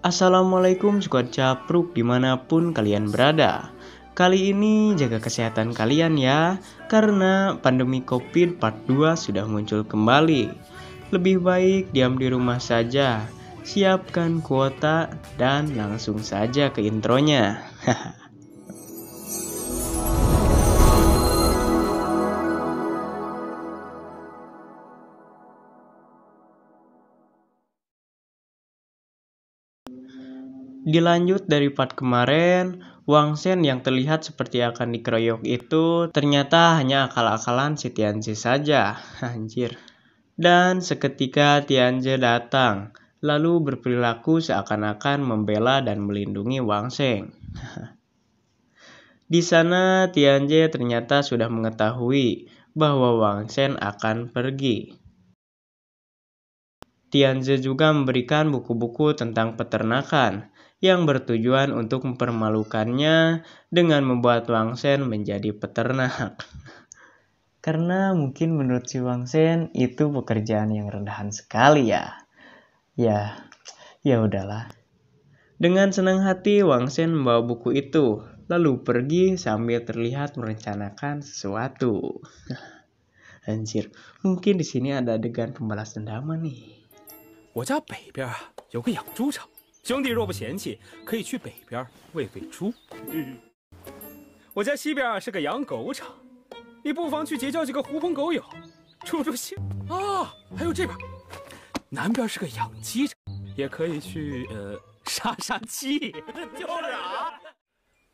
Assalamualaikum Squad Capruk dimanapun kalian berada. Kali ini jaga kesehatan kalian ya, karena pandemi COVID part 2 sudah muncul kembali. Lebih baik diam di rumah saja, siapkan kuota dan langsung saja ke intronya. Dilanjut dari part kemarin, Wang Shen yang terlihat seperti akan dikeroyok itu ternyata hanya akal-akalan si Tianzi saja. Anjir. Dan seketika Tianzi datang, lalu berperilaku seakan-akan membela dan melindungi Wang Shen. Di sana Tianzi ternyata sudah mengetahui bahwa Wang Shen akan pergi. Tianzi juga memberikan buku-buku tentang peternakan yang bertujuan untuk mempermalukannya dengan membuat Wang Shen menjadi peternak. Karena mungkin menurut si Wang Shen itu pekerjaan yang rendahan sekali ya. Ya udahlah. Dengan senang hati Wang Shen membawa buku itu, lalu pergi sambil terlihat merencanakan sesuatu. Anjir, mungkin di sini ada adegan pembalas dendaman nih. 我家北边有个养猪场，兄弟若不嫌弃，可以去北边喂猪。我家西边是个养狗场，你不妨去结交几个狐朋狗友，助助兴啊。还有这边，南边是个养鸡场，也可以去杀杀鸡。就是啊，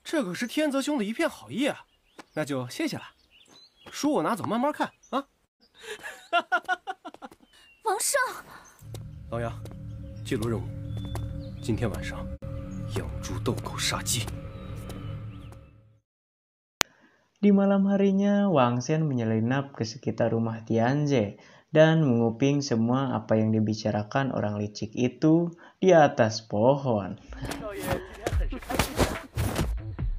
这可是天泽兄的一片好意啊，那就谢谢了。书我拿走，慢慢看啊。王胜。 老杨，记录任务，今天晚上养猪斗狗杀鸡。 Di malam harinya, Wang Shen menyelinap ke sekitar rumah Tianzi dan menguping semua apa yang dibicarakan orang licik itu di atas pohon.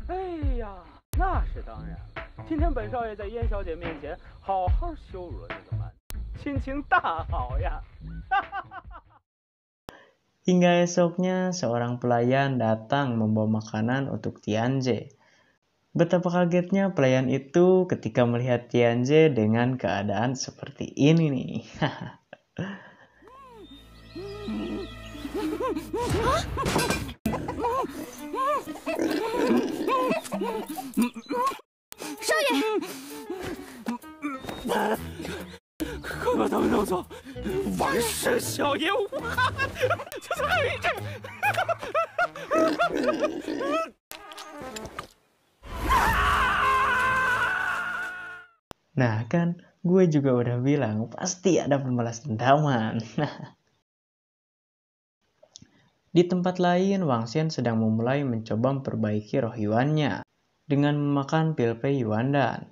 哎呀，那是当然。今天本少爷在燕小姐面前好好羞辱了那个蛮，心情大好呀。Hingga esoknya, seorang pelayan datang membawa makanan untuk Tianzi. Betapa kagetnya pelayan itu ketika melihat Tianzi dengan keadaan seperti ini nih. 少爷，可把他们弄走！王氏小爷无憾，就是还有一阵。Nah kan, gue juga udah bilang pasti ada pembalas dendaman. Di tempat lain, Wang Shen sedang memulai mencoba memperbaiki roh Yuannya dengan memakan pil Pei Yuandan.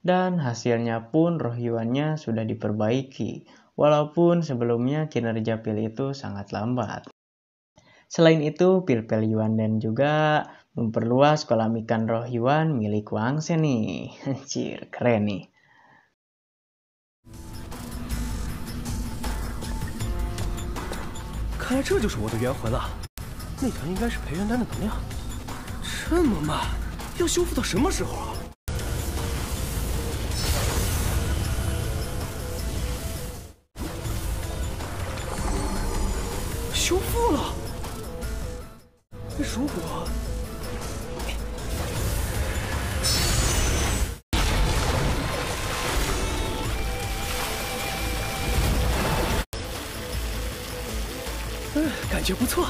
Dan hasilnya pun roh Yuannya sudah diperbaiki, walaupun sebelumnya kinerja pil itu sangat lambat. Selain itu, pil-pil Yuandan juga memperluas kolam ikan roh Yuan milik Wang Shen nih. Anjir, keren nih. 看来这就是我的元魂了，那团应该是培元丹的能量。这么慢，要修复到什么时候啊？修复了。如果…… 感觉不错。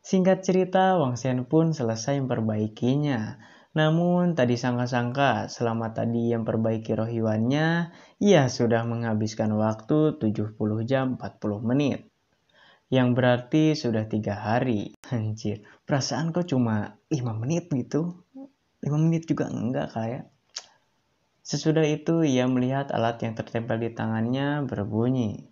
Singkat cerita, Wang Shen pun selesai memperbaikinya. Namun, tadi sangka-sangka selama tadi yang perbaiki roh Yuannya, ia sudah menghabiskan waktu 70 jam 40 menit. Yang berarti sudah 3 hari. Anjir, perasaan kok cuma 5 menit gitu? 5 menit juga enggak kayak. Sesudah itu, ia melihat alat yang tertempel di tangannya berbunyi.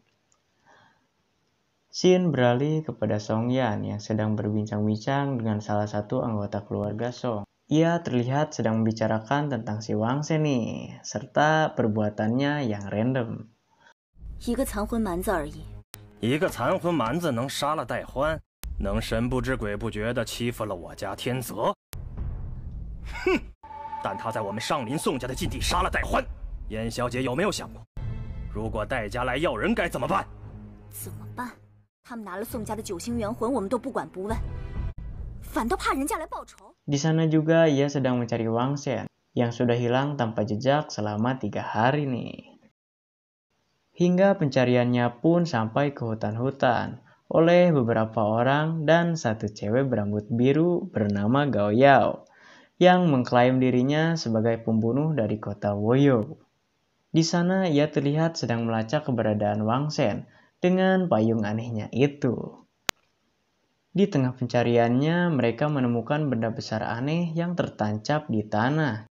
Xin beralih kepada Song Yan yang sedang berbincang-bincang dengan salah satu anggota keluarga Song. Ia terlihat sedang membicarakan tentang si Wangsen nih, serta perbuatannya yang random. 一个残魂蛮子而已。一个残魂蛮子能杀了戴欢，能神不知鬼不觉地欺负了我家天泽。哼！但他在我们上林宋家的禁地杀了戴欢，燕小姐有没有想过，如果戴家来要人该怎么办？怎么办？他们拿了宋家的九星元魂，我们都不管不问，反倒怕人家来报仇。 Di sana juga ia sedang mencari Wangsen yang sudah hilang tanpa jejak selama 3 hari nih. Hingga pencariannya pun sampai ke hutan-hutan oleh beberapa orang dan satu cewek berambut biru bernama Gao Yao yang mengklaim dirinya sebagai pembunuh dari kota Woyo. Di sana ia terlihat sedang melacak keberadaan Wangsen dengan payung anehnya itu. Di tengah pencariannya, mereka menemukan benda besar aneh yang tertancap di tanah.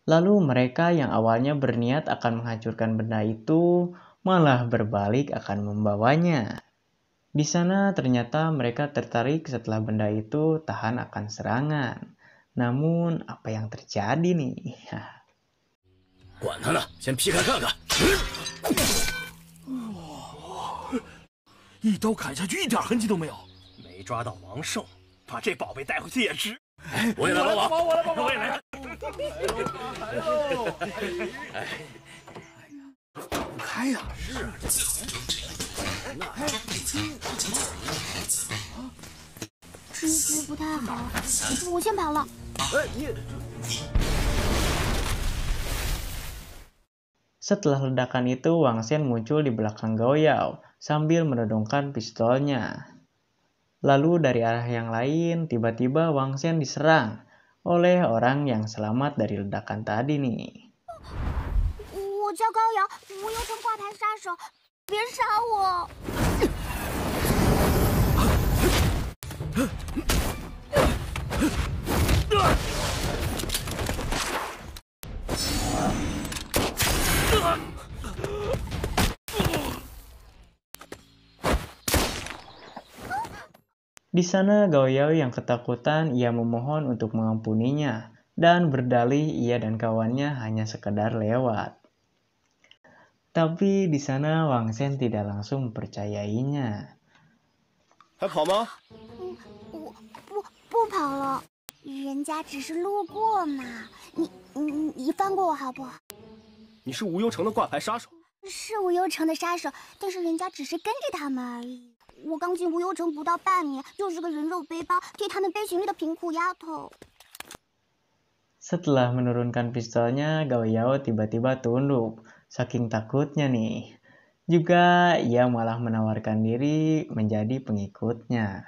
Lalu mereka yang awalnya berniat akan menghancurkan benda itu, malah berbalik akan membawanya. Di sana ternyata mereka tertarik setelah benda itu tahan akan serangan. Namun, apa yang terjadi nih? 管他呢，先劈开看看。一刀砍下去，一点痕迹都没有。没抓到王胜，把这宝贝带回去也值。我也来帮忙，我也来。哎，不开呀！是啊，这一局不太好，我先跑了。哎，你。 Setelah ledakan itu, Wangsen muncul di belakang Gao Yao sambil menodongkan pistolnya. Lalu dari arah yang lain, tiba-tiba Wangsen diserang oleh orang yang selamat dari ledakan tadi nih. 我叫高瑶，无忧城挂牌杀手，别杀我！ Di sana Gao Yao yang ketakutan, ia memohon untuk mengampuninya dan berdalih ia dan kawannya hanya sekedar lewat. Tapi di sana Wangsen tidak langsung mempercayainya. 还跑吗？不跑了，人家只是路过嘛。你放过我好不好？你是无忧城的挂牌杀手。是无忧城的杀手，但是人家只是跟着他们而已。我刚进无忧城不到半年，就是个人肉背包，替他们背行李的贫苦丫头。 Setelah menurunkan pistolnya, Gao Yao tiba-tiba tunduk, saking takutnya nih. Juga ia malah menawarkan diri menjadi pengikutnya.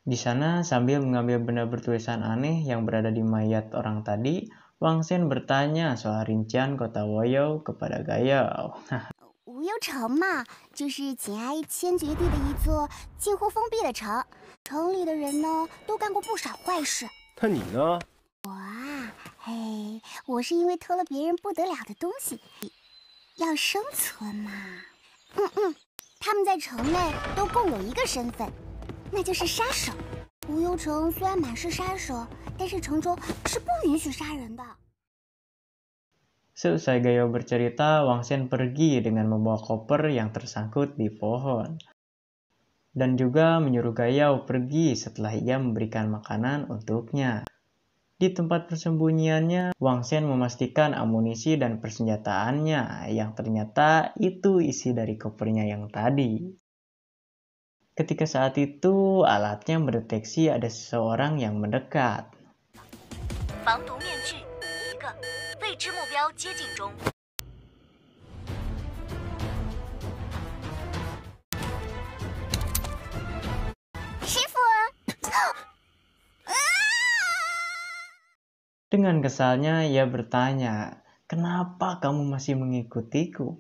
Di sana sambil mengambil benda bertulisan aneh yang berada di mayat orang tadi, Wangsen bertanya soal rincian kota Woyo kepada Gao Yao. 无忧城嘛，就是紧挨千绝地的一座近乎封闭的城，城里的人呢都干过不少坏事。那你呢？我是因为偷了别人不得了的东西，要生存嘛。他们在城内都共有一个身份，那就是杀手。无忧城虽然满是杀手，但是城中是不允许杀人的。 Seusai Gao Yao bercerita, Wangsen pergi dengan membawa koper yang tersangkut di pohon. Dan juga menyuruh Gao Yao pergi setelah ia memberikan makanan untuknya. Di tempat persembunyiannya, Wangsen memastikan amunisi dan persenjataannya yang ternyata itu isi dari kopernya yang tadi. Ketika saat itu, alatnya mendeteksi ada seseorang yang mendekat. 防毒面具1个，未知目标接近中。师傅。 Dengan kesalnya, ia bertanya, "Kenapa kamu masih mengikutiku?"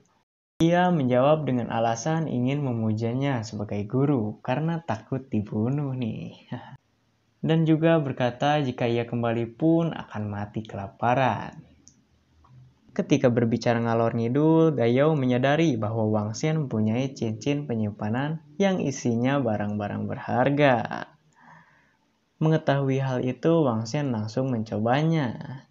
Ia menjawab dengan alasan ingin memujanya sebagai guru karena takut dibunuh nih. Dan juga berkata jika ia kembali pun akan mati kelaparan. Ketika berbicara ngalor ngidul, Gao Yao menyadari bahwa Wangsen mempunyai cincin penyimpanan yang isinya barang-barang berharga. Mengetahui hal itu, Wang Shen langsung mencobanya.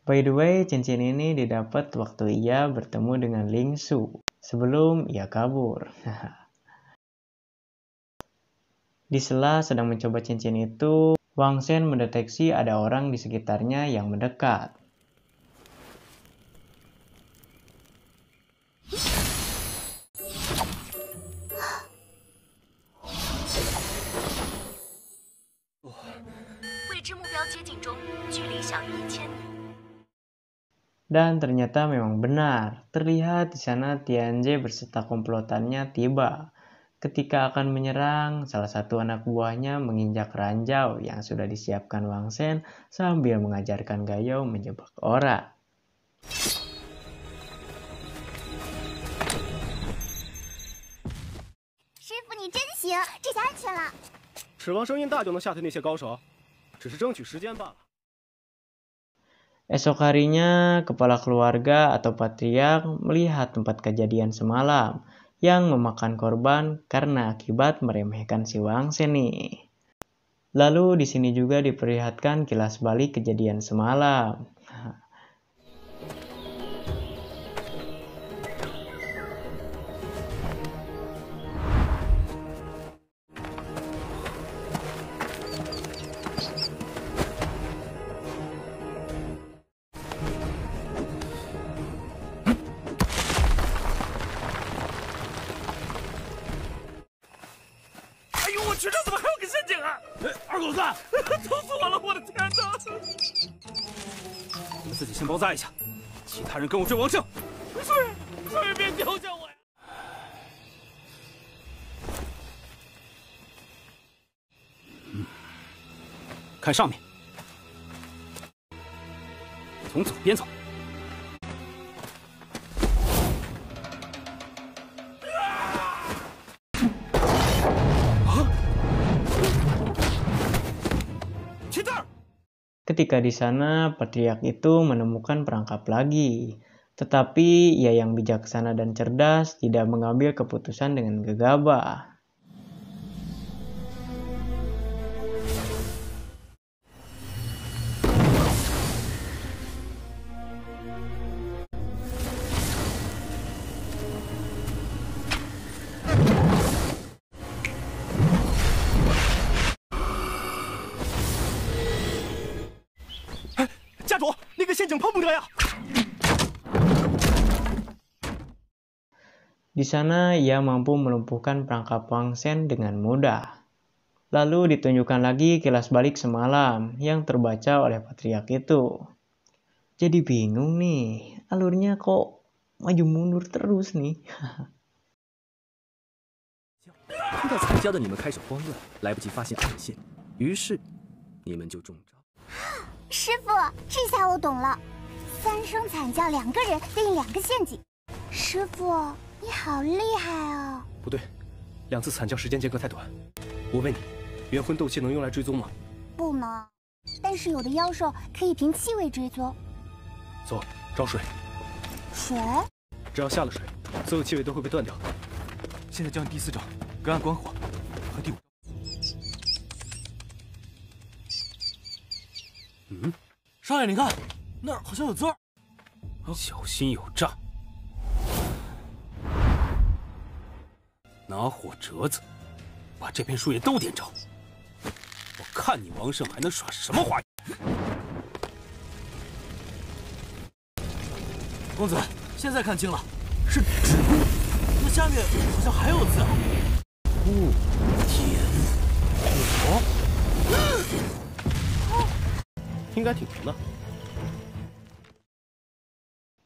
By the way, cincin ini didapat waktu ia bertemu dengan Ling Su sebelum ia kabur. Di sela sedang mencoba cincin itu, Wang Shen mendeteksi ada orang di sekitarnya yang mendekat. Dan ternyata memang benar, terlihat di sana Tianze berserta komplotannya tiba. Ketika akan menyerang, salah satu anak buahnya menginjak ranjau yang sudah disiapkan Wang Shen sambil mengajarkan Gayou menjebak orang. 师傅你真行，这下安全了。指望声音大就能吓退那些高手，只是争取时间罢了。 Esok harinya, kepala keluarga atau patriark melihat tempat kejadian semalam yang memakan korban karena akibat meremehkan si Wang Shen nih. Lalu di sini juga diperlihatkan kilas balik kejadian semalam.你们自己先包扎一下，其他人跟我追王胜。是，别丢下我呀！看上面，从左边走。 Ketika di sana, patriark itu menemukan perangkap lagi. Tetapi ia yang bijaksana dan cerdas tidak mengambil keputusan dengan gegabah. Di sana ia mampu melumpuhkan perangkap Wang Shen dengan mudah. Lalu ditunjukkan lagi kilas balik semalam yang terbaca oleh patriark itu. Jadi bingung nih, alurnya kok maju mundur terus nih. 听到惨叫的你们开始慌乱，来不及发现暗线，于是你们就中招。师傅，这下我懂了，三声惨叫，2个人对应2个陷阱。师傅，你好厉害哦！不对，2次惨叫时间间隔太短。我问你，元魂斗气能用来追踪吗？不能，但是有的妖兽可以凭气味追踪。走，找水。水？只要下了水，所有气味都会被断掉。现在叫你第4招，隔岸观火，和第5。嗯，少爷，你看，那儿好像有字儿。小心有诈！拿火折子，把这片树叶都点着。我看你王胜还能耍什么花样！公子，现在看清了，是止宫，那下面好像还有字啊。不填火，应该挺平的。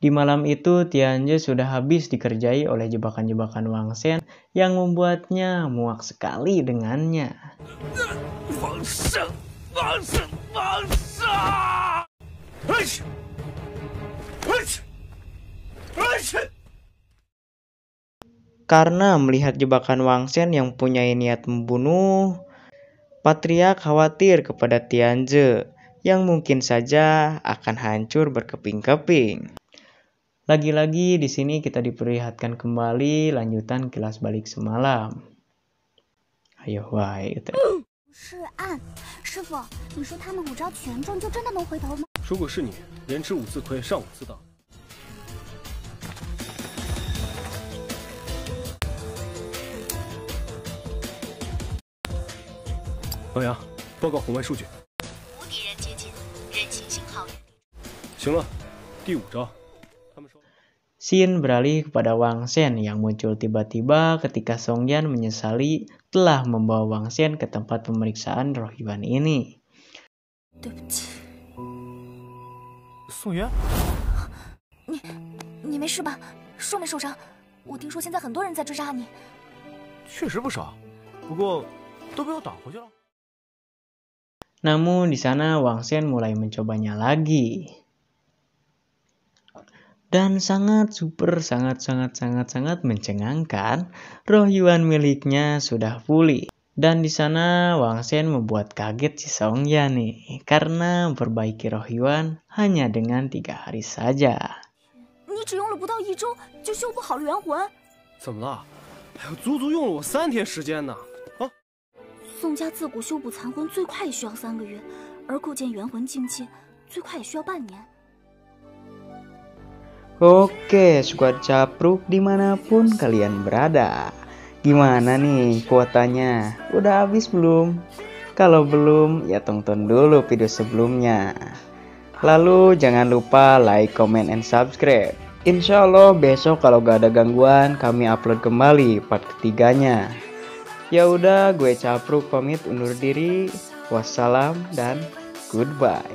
Di malam itu, Tianze sudah habis dikerjai oleh jebakan-jebakan Wang Shen yang membuatnya muak sekali dengannya. Wang Sheng! Karena melihat jebakan Wang Shen yang punya niat membunuh, patriark khawatir kepada Tianze yang mungkin saja akan hancur berkeping-keping. Lagi-lagi di sini kita diperlihatkan kembali lanjutan kilas balik semalam. Ayo, wahai. 是暗，师傅，你说他们5招全中，就真的能回头吗？如果是你，连吃5次亏，上5次当。老杨，报告红外数据。无敌人接近，人形信号远离。行了，第5招。他们说。Scene beralih kepada Wang Shen yang muncul tiba-tiba ketika Songyan menyesali telah membawa Wang Shen ke tempat pemeriksaan roh Yuan ini. 对不起，宋元，你没事吧？受没受伤？我听说现在很多人在追杀你。确实不少，不过都被我挡回去了。 Namun di sana Wang Shen mulai mencobanya lagi. Dan sangat mencengangkan, roh Yuan miliknya sudah pulih. Dan di sana Wang Shen membuat kaget si Songyan nih, karena memperbaiki roh Yuan hanya dengan 3 hari saja. 你只用了不到1周就修补好了元魂？怎么了？哎呦，足足用了我3天时间呢！啊！ 宋家自古修补残魂最快也需要3个月，而构建元魂境界最快也需要半年。 Oke, squad Capruk dimanapun kalian berada. Gimana nih kuotanya? Udah habis belum? Kalau belum, ya tonton dulu video sebelumnya. Lalu jangan lupa like, comment, and subscribe. Insya Allah besok kalau gak ada gangguan, kami upload kembali part ketiganya. Ya udah, gue Capruk pamit undur diri. Wassalam dan goodbye.